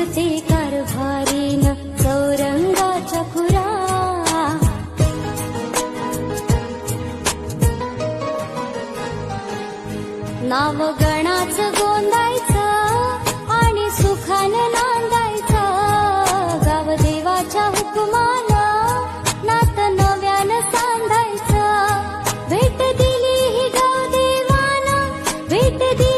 दिसते कारभारीन चौरंगाच्या खुरा. नाव गणाच गोंदायचं आणि सुखानं नांदायचं. गाव देवाच्या हुकुमानं नात नव्यानं सांधायचं. भेट दिली ही गाव देवानं, भेट दिली